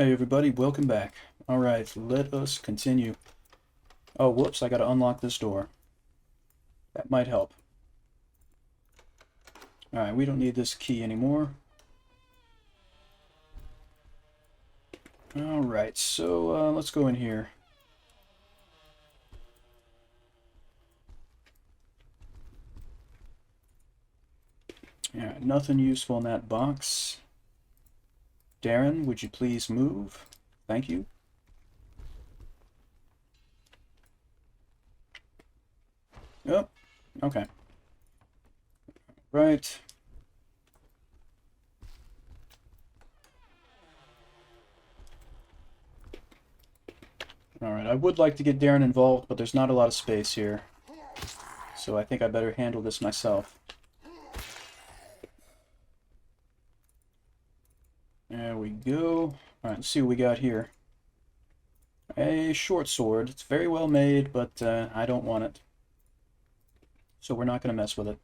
Hey everybody, welcome back. Alright, let us continue. Oh, whoops, I gotta unlock this door. That might help. Alright, we don't need this key anymore. Alright, so let's go in here. Alright, nothing useful in that box. Darren, would you please move? Thank you. Oh, okay. Right. Alright, I would like to get Darren involved, but there's not a lot of space here. So I think I better handle this myself. There we go. Alright, let's see what we got here. A short sword. It's very well made, but I don't want it. So we're not going to mess with it.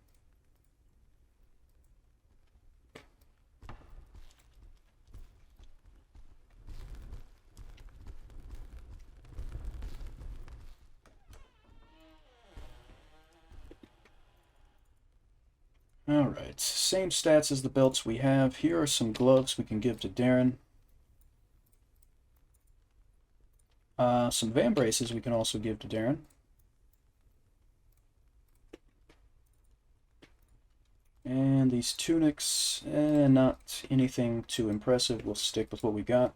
Alright, same stats as the belts we have. Here are some gloves we can give to Darren. Some van braces we can also give to Darren. And these tunics, not anything too impressive. We'll stick with what we got.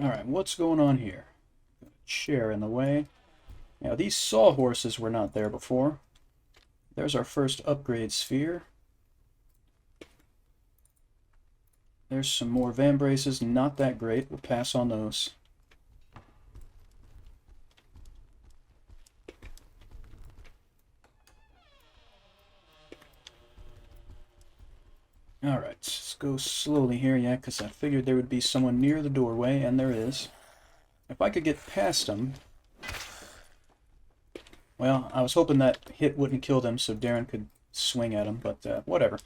Alright, what's going on here? Chair in the way. Now, these sawhorses were not there before. There's our first upgrade sphere. There's some more van braces, not that great. We'll pass on those. Alright, let's go slowly here, yeah, because I figured there would be someone near the doorway, and there is. If I could get past them... Well, I was hoping that hit wouldn't kill them so Darren could swing at him, but whatever.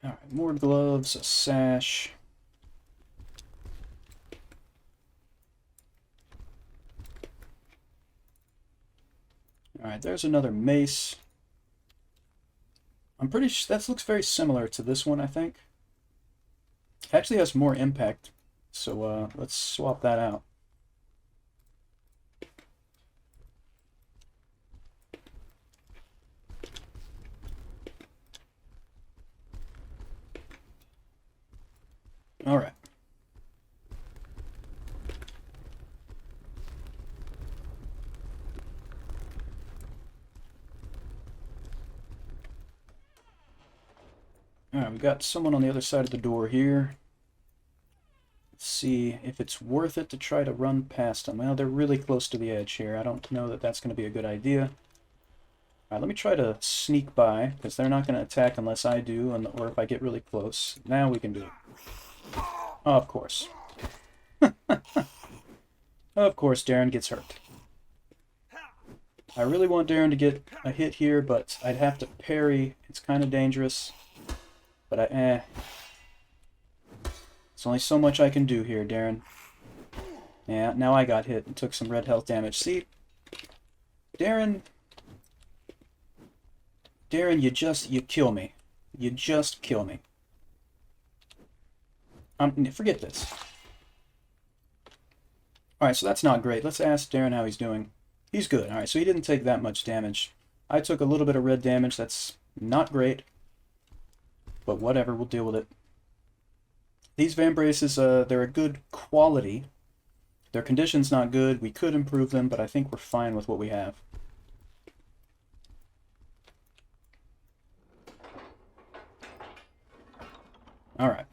Alright, more gloves, a sash. Alright, there's another mace. I'm pretty sure that looks very similar to this one, I think. It actually has more impact, so let's swap that out. Alright. Alright, we got someone on the other side of the door here. Let's see if it's worth it to try to run past them. Well, they're really close to the edge here. I don't know that that's going to be a good idea. Alright, let me try to sneak by, because they're not going to attack unless I do, or if I get really close. Now we can do it. Oh, of course. Of course, Darren gets hurt. I really want Darren to get a hit here, but I'd have to parry. It's kind of dangerous. But There's only so much I can do here, Darren. Yeah, now I got hit and took some red health damage. See? Darren, you kill me. You just kill me. Forget this. Alright, so that's not great. Let's ask Darren how he's doing. He's good. Alright, so he didn't take that much damage. I took a little bit of red damage. That's not great. But whatever, we'll deal with it. These van braces, they're a good quality. Their condition's not good. We could improve them, but I think we're fine with what we have. Alright.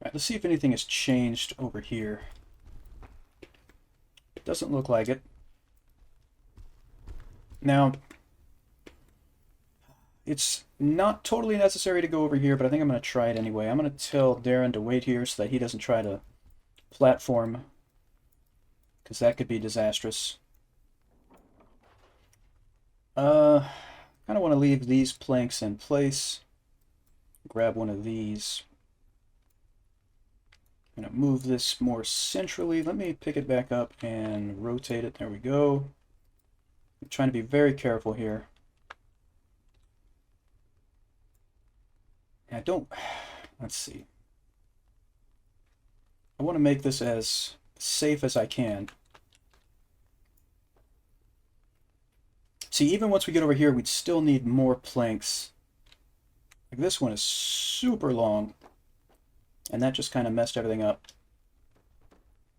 Alright, let's see if anything has changed over here. Doesn't look like it. Now, it's not totally necessary to go over here, but I think I'm going to try it anyway. I'm going to tell Darren to wait here so that he doesn't try to platform because that could be disastrous. Kind of want to leave these planks in place. Grab one of these. I'm going to move this more centrally. Let me pick it back up and rotate it. There we go. I'm trying to be very careful here. I don't... Let's see. I want to make this as safe as I can. See, even once we get over here, we'd still need more planks. Like this one is super long, and that just kind of messed everything up.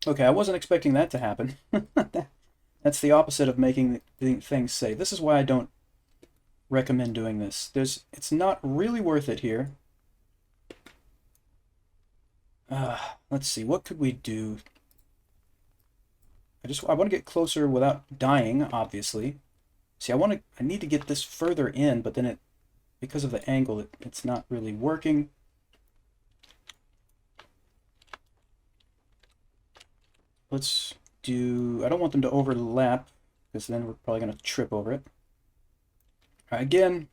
Okay, I wasn't expecting that to happen. That's the opposite of making things safe. This is why I don't recommend doing this. It's not really worth it here. Let's see, what could we do? I want to get closer without dying, obviously. See, I need to get this further in, but then because of the angle, it's not really working. Let's do, I don't want them to overlap, because then we're probably going to trip over it. All right, again,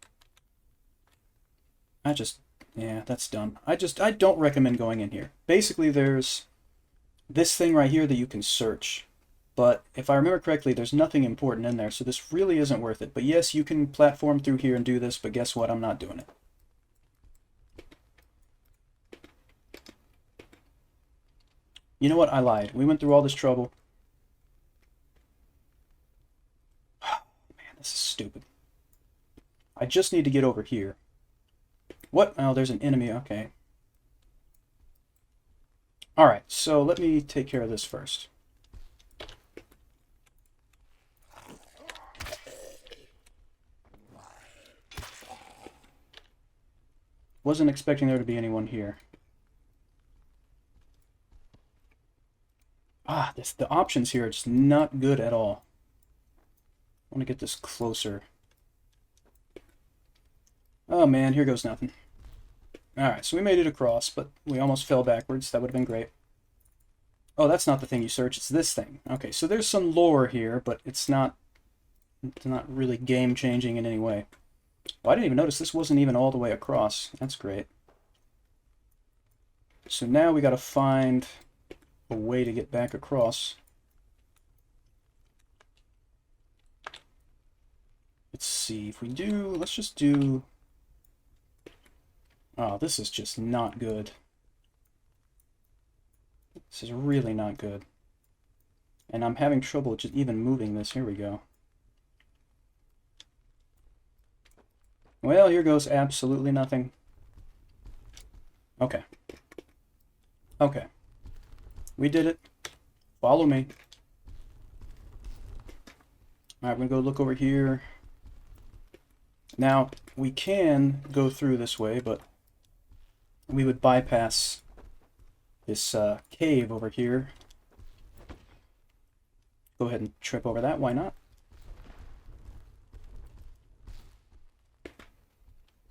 yeah, that's dumb. I don't recommend going in here. Basically, there's this thing right here that you can search. But if I remember correctly, there's nothing important in there, so this really isn't worth it. But yes, you can platform through here and do this, but guess what? I'm not doing it. You know what? I lied. We went through all this trouble. Man, this is stupid. I just need to get over here. What? Oh, there's an enemy. Okay. Alright, so let me take care of this first. Wasn't expecting there to be anyone here. The options here are just not good at all. I want to get this closer. Oh man, here goes nothing. Alright, so we made it across, but we almost fell backwards. That would have been great. Oh, that's not the thing you search, it's this thing. Okay, so there's some lore here, but it's not really game-changing in any way. Oh, I didn't even notice this wasn't even all the way across. That's great. So now we got to find a way to get back across. Let's see, if we do, let's just do... Oh, this is just not good. This is really not good. And I'm having trouble just even moving this. Here we go. Well, here goes absolutely nothing. Okay. Okay. We did it. Follow me. Alright, we're going to go look over here. Now, we can go through this way, but we would bypass this cave over here. Go ahead and trip over that. Why not?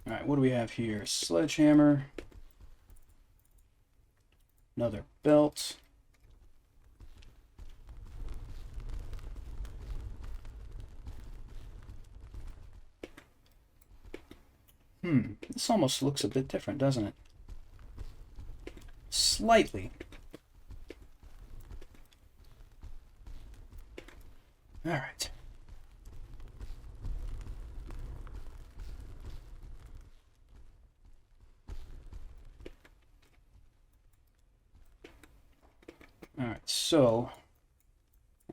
Alright, what do we have here? Sledgehammer. Another belt. This almost looks a bit different, doesn't it? Slightly. Alright. Alright, so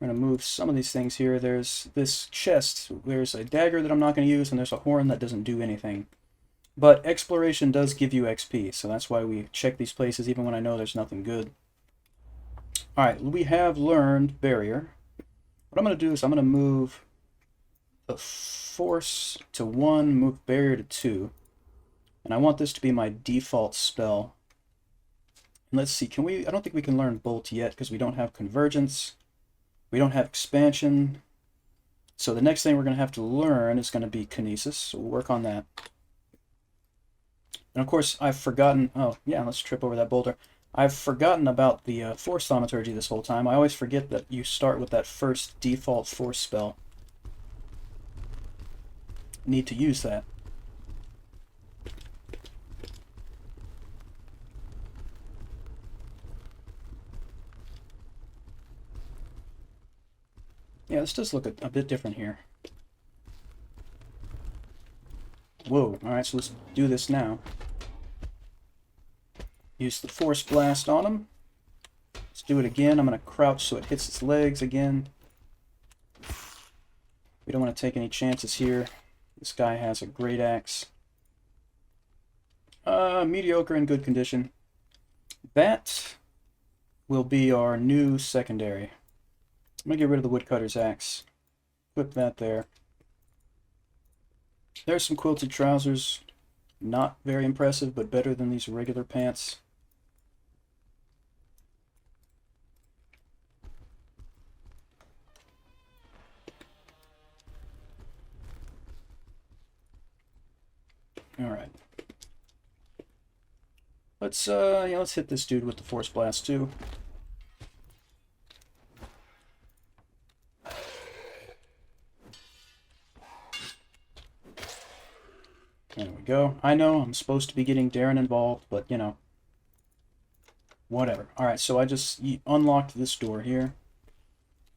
we're going to move some of these things here. There's this chest. There's a dagger that I'm not going to use, and there's a horn that doesn't do anything. But exploration does give you XP, so that's why we check these places even when I know there's nothing good. Alright, we have learned barrier. What I'm going to do is I'm going to move the force to 1, move barrier to 2. And I want this to be my default spell. And let's see, can we... I don't think we can learn bolt yet because we don't have convergence. We don't have expansion. So the next thing we're going to have to learn is going to be kinesis, so we'll work on that. And of course, I've forgotten... Oh, yeah, let's trip over that boulder. I've forgotten about the Force Thaumaturgy this whole time. I always forget that you start with that first default Force spell. Need to use that. Yeah, this does look a bit different here. Whoa, alright, so let's do this now. Use the Force Blast on him. Let's do it again. I'm going to crouch so it hits its legs again. We don't want to take any chances here. This guy has a great axe. Mediocre in good condition. That will be our new secondary. I'm going to get rid of the woodcutter's axe. Equip that there. There's some quilted trousers. Not very impressive, but better than these regular pants. Alright. Let's hit this dude with the Force Blast too. There we go. I know I'm supposed to be getting Darren involved, but you know, whatever. Alright, so I just unlocked this door here.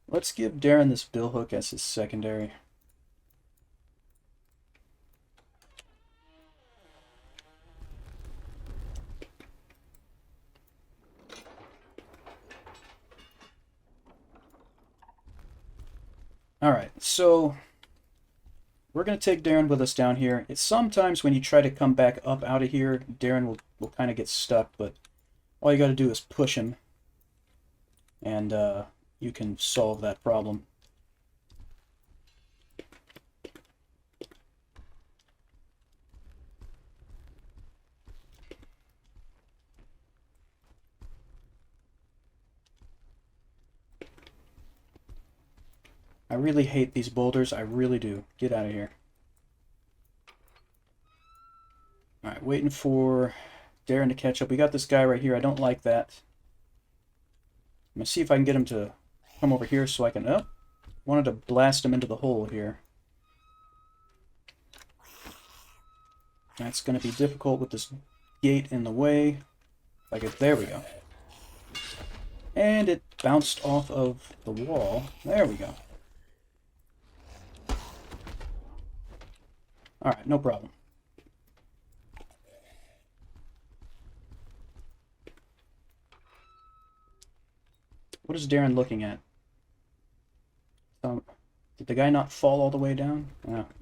Let's give Darren this billhook as his secondary. Alright, so we're going to take Darren with us down here. It's sometimes when you try to come back up out of here, Darren will kind of get stuck, but all you got to do is push him, and you can solve that problem. I really hate these boulders. I really do. Get out of here. Alright, waiting for Darren to catch up. We got this guy right here. I don't like that. I'm going to see if I can get him to come over here so I can... Oh! Wanted to blast him into the hole here. That's going to be difficult with this gate in the way. There we go. And it bounced off of the wall. There we go. Alright, no problem. What is Darren looking at? Did the guy not fall all the way down?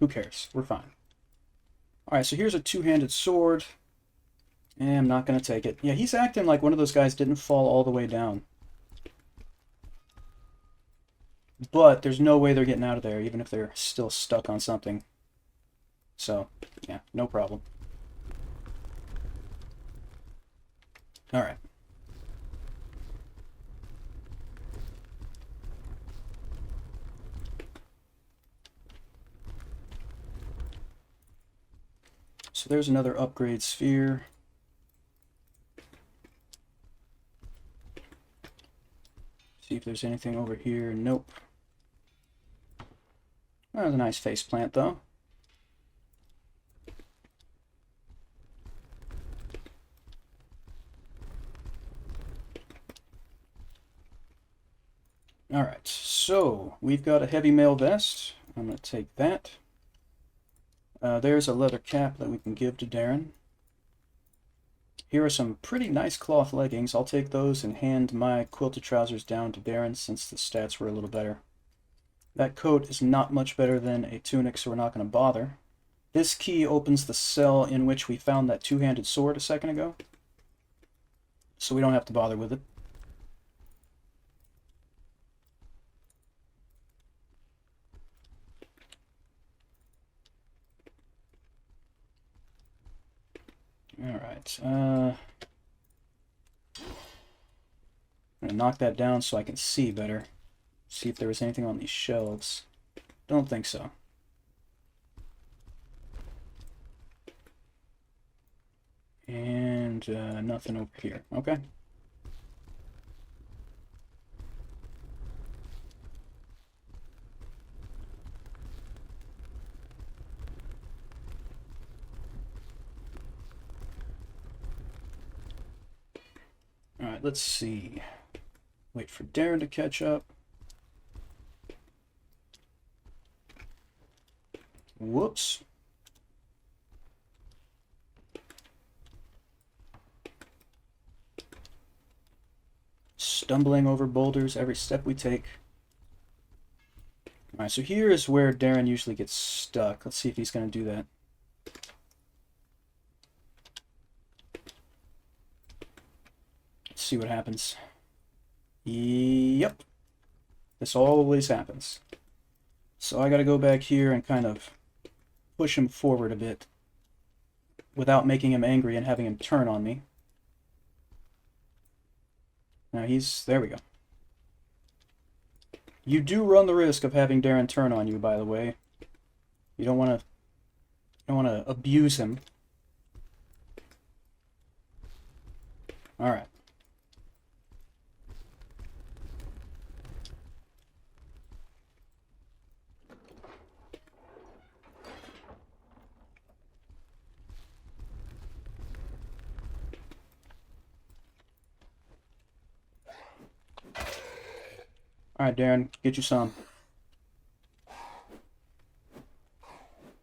Who cares? We're fine. Alright, so here's a two-handed sword. And I'm not going to take it. Yeah, he's acting like one of those guys didn't fall all the way down. But there's no way they're getting out of there, even if they're still stuck on something. So, yeah, no problem. Alright. So there's another upgrade sphere. See if there's anything over here. Nope. That was a nice face plant, though. Alright, so we've got a heavy mail vest. I'm going to take that. There's a leather cap that we can give to Darren. Here are some pretty nice cloth leggings. I'll take those and hand my quilted trousers down to Darren since the stats were a little better. That coat is not much better than a tunic, so we're not going to bother. This key opens the cell in which we found that two-handed sword a second ago, so we don't have to bother with it. Alright, I'm going to knock that down so I can see better. See if there was anything on these shelves. Don't think so. And nothing over here. Okay. let's see. Wait for Darren to catch up. Whoops. Stumbling over boulders every step we take. Alright, so here is where Darren usually gets stuck. Let's see if he's going to do that. Let's see what happens. Yep. This always happens. So I got to go back here and kind of push him forward a bit without making him angry and having him turn on me. Now there we go. You do run the risk of having Darren turn on you, by the way. You don't want to abuse him. All right. Alright, Darren, get you some.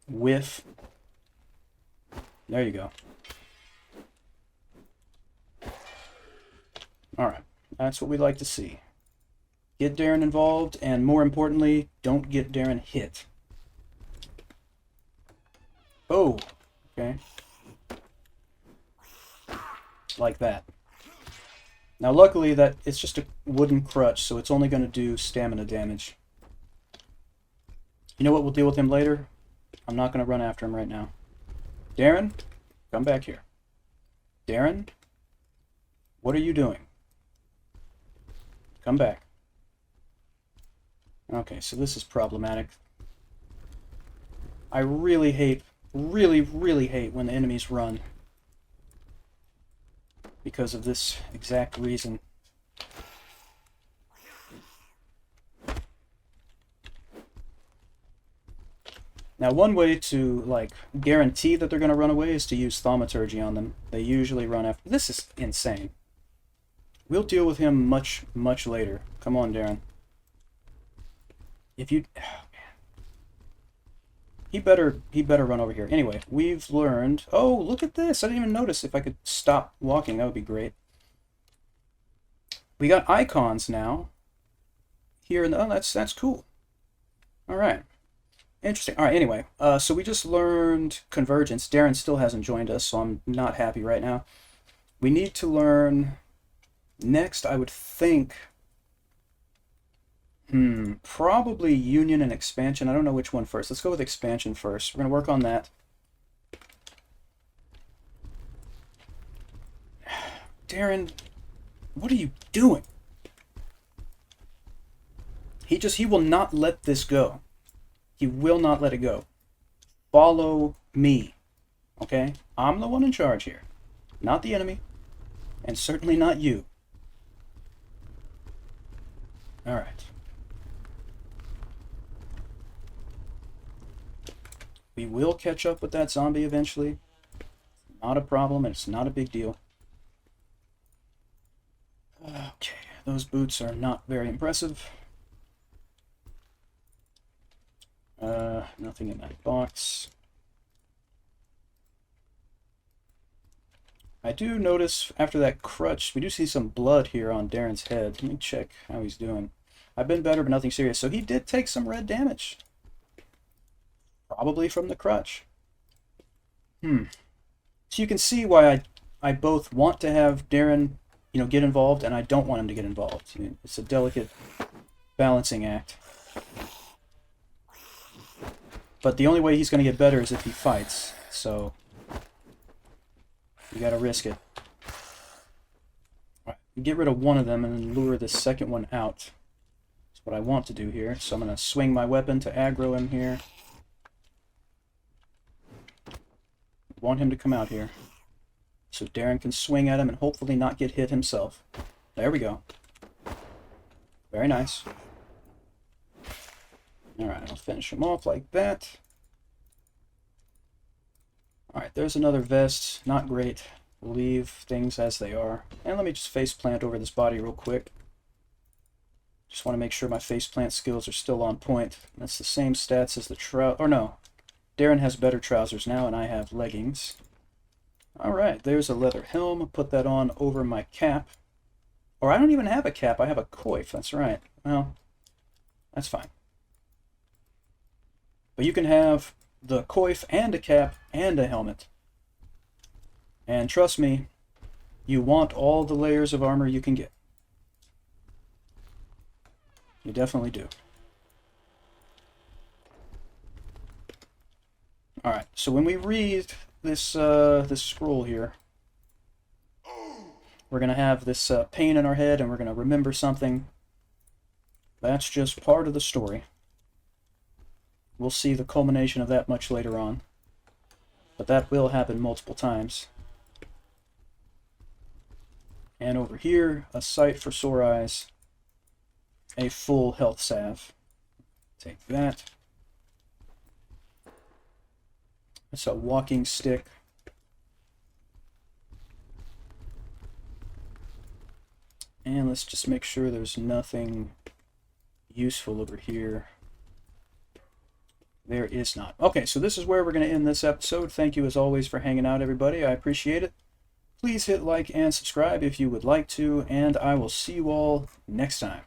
Whiff. There you go. Alright, that's what we like to see. Get Darren involved, and more importantly, don't get Darren hit. Oh, okay. Like that. Now luckily that it's just a wooden crutch, so it's only going to do stamina damage. You know what, we'll deal with him later. I'm not going to run after him right now. Darren, come back here. Darren, what are you doing? Come back. Okay, so this is problematic. I really hate, really hate when the enemies run. Because of this exact reason. Now, one way to, like, guarantee that they're going to run away is to use thaumaturgy on them. They usually run after... This is insane. We'll deal with him much later. Come on, Darren. If you... Oh, man. He better run over here. Anyway, we've learned... Oh, look at this! I didn't even notice. If I could stop walking, that would be great. We got icons now. Here in the... Oh, that's cool. Alright. Interesting. Alright, anyway. So we just learned convergence. Darren still hasn't joined us, so I'm not happy right now. We need to learn... Next, I would think... Probably union and expansion. I don't know which one first. Let's go with expansion first. We're going to work on that. Darren, what are you doing? He will not let this go. He will not let it go. Follow me. Okay? I'm the one in charge here. Not the enemy. And certainly not you. Alright. We will catch up with that zombie eventually. Not a problem, and it's not a big deal. Okay, those boots are not very impressive. Nothing in that box. I do notice after that crutch, we do see some blood here on Darren's head. Let me check how he's doing. I've been better, but nothing serious. So he did take some red damage. Probably from the crutch. So you can see why I both want to have Darren, get involved, and I don't want him to get involved. It's a delicate balancing act. But the only way he's going to get better is if he fights. So you got to risk it. All right, get rid of one of them and then lure the second one out. That's what I want to do here. So I'm going to swing my weapon to aggro him here. Want him to come out here so Darren can swing at him and hopefully not get hit himself. There we go. Very nice. Alright, I'll finish him off like that. Alright, there's another vest. Not great. We'll leave things as they are. And let me just face plant over this body real quick. Just want to make sure my face plant skills are still on point. That's the same stats as the or no. Darren has better trousers now, and I have leggings. Alright, there's a leather helm. Put that on over my cap. Or I don't even have a cap, I have a coif, that's right. Well, that's fine. But you can have the coif and a cap and a helmet. And trust me, you want all the layers of armor you can get. You definitely do. Alright, so when we read this this scroll here, we're going to have this pain in our head and we're going to remember something. That's just part of the story. We'll see the culmination of that much later on. But that will happen multiple times. And over here, a sight for sore eyes. A full health salve. Take that. It's a walking stick. And let's just make sure there's nothing useful over here. There is not. Okay, so this is where we're going to end this episode. Thank you as always for hanging out, everybody. I appreciate it. Please hit like and subscribe if you would like to, and I will see you all next time.